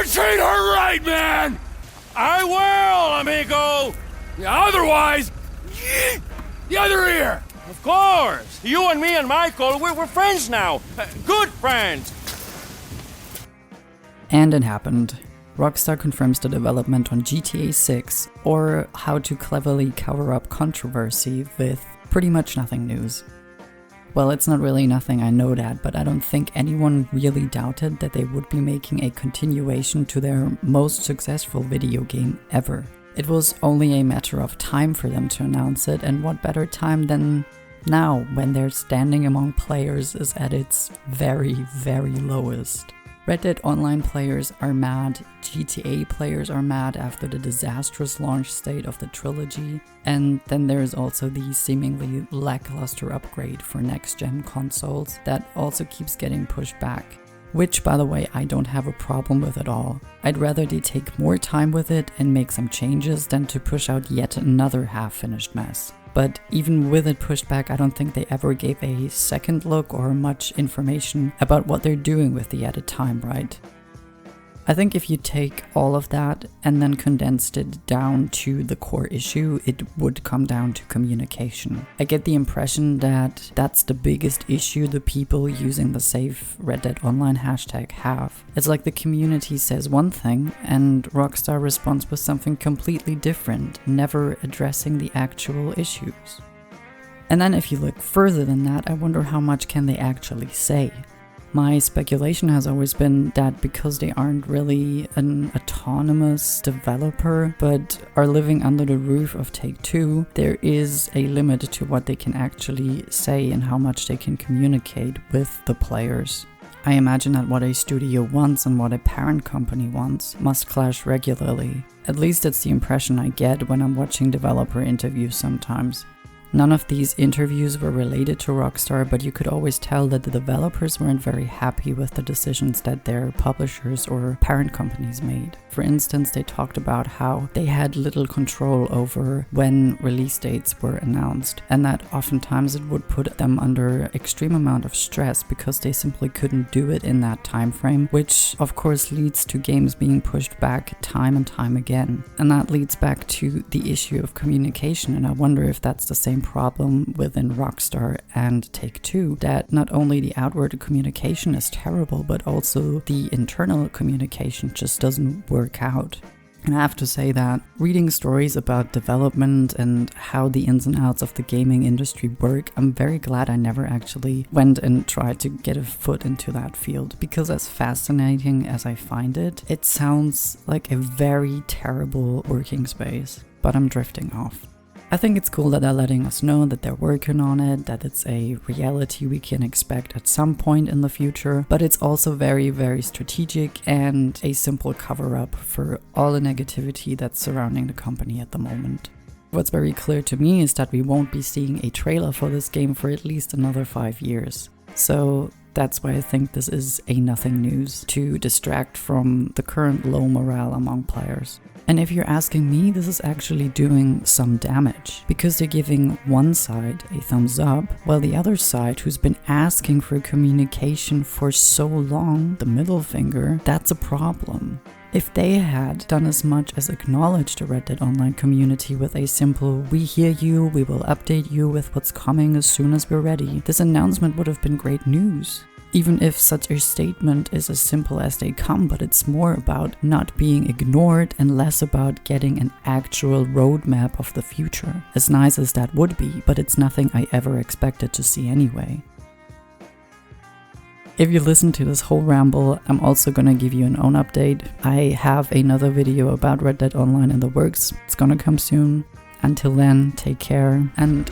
better treat her right, man! I will, amigo! Otherwise, the other ear! Of course! You and me and Michael, we're friends now! Good friends! And it happened. Rockstar confirms the development on GTA 6, or how to cleverly cover up controversy with pretty much nothing news. Well, it's not really nothing, I know that, but I don't think anyone really doubted that they would be making a continuation to their most successful video game ever. It was only a matter of time for them to announce it, and what better time than now, when their standing among players is at its very, very lowest. Red Dead Online players are mad, GTA players are mad after the disastrous launch state of the trilogy, and then there is also the seemingly lackluster upgrade for next-gen consoles that also keeps getting pushed back. Which, by the way, I don't have a problem with at all. I'd rather they take more time with it and make some changes than to push out yet another half-finished mess. But even with it pushed back, I don't think they ever gave a second look or much information about what they're doing with the added time, right? I think if you take all of that and then condensed it down to the core issue, it would come down to communication. I get the impression that that's the biggest issue the people using the Save Red Dead Online hashtag have. It's like the community says one thing and Rockstar responds with something completely different, never addressing the actual issues. And then if you look further than that, I wonder how much can they actually say. My speculation has always been that because they aren't really an autonomous developer, but are living under the roof of Take-Two, there is a limit to what they can actually say and how much they can communicate with the players. I imagine that what a studio wants and what a parent company wants must clash regularly. At least it's the impression I get when I'm watching developer interviews sometimes. None of these interviews were related to Rockstar, but you could always tell that the developers weren't very happy with the decisions that their publishers or parent companies made. For instance, they talked about how they had little control over when release dates were announced, and that oftentimes it would put them under extreme amount of stress because they simply couldn't do it in that time frame, which of course leads to games being pushed back time and time again. And that leads back to the issue of communication, and I wonder if that's the same problem within Rockstar and Take-Two, that not only the outward communication is terrible, but also the internal communication just doesn't work out. And I have to say that reading stories about development and how the ins and outs of the gaming industry work, I'm very glad I never actually went and tried to get a foot into that field, because as fascinating as I find it, it sounds like a very terrible working space. But I'm drifting off. I think it's cool that they're letting us know that they're working on it, that it's a reality we can expect at some point in the future, but it's also very, very strategic and a simple cover-up for all the negativity that's surrounding the company at the moment. What's very clear to me is that we won't be seeing a trailer for this game for at least another 5 years. So that's why I think this is a nothing news to distract from the current low morale among players. And if you're asking me, this is actually doing some damage, because they're giving one side a thumbs up, while the other side, who's been asking for communication for so long, the middle finger, that's a problem. If they had done as much as acknowledge the Red Dead Online community with a simple "we hear you, we will update you with what's coming as soon as we're ready," this announcement would have been great news. Even if such a statement is as simple as they come, but it's more about not being ignored and less about getting an actual roadmap of the future. As nice as that would be, but it's nothing I ever expected to see anyway. If you listen to this whole ramble, I'm also gonna give you an own update. I have another video about Red Dead Online in the works. It's gonna come soon. Until then, take care and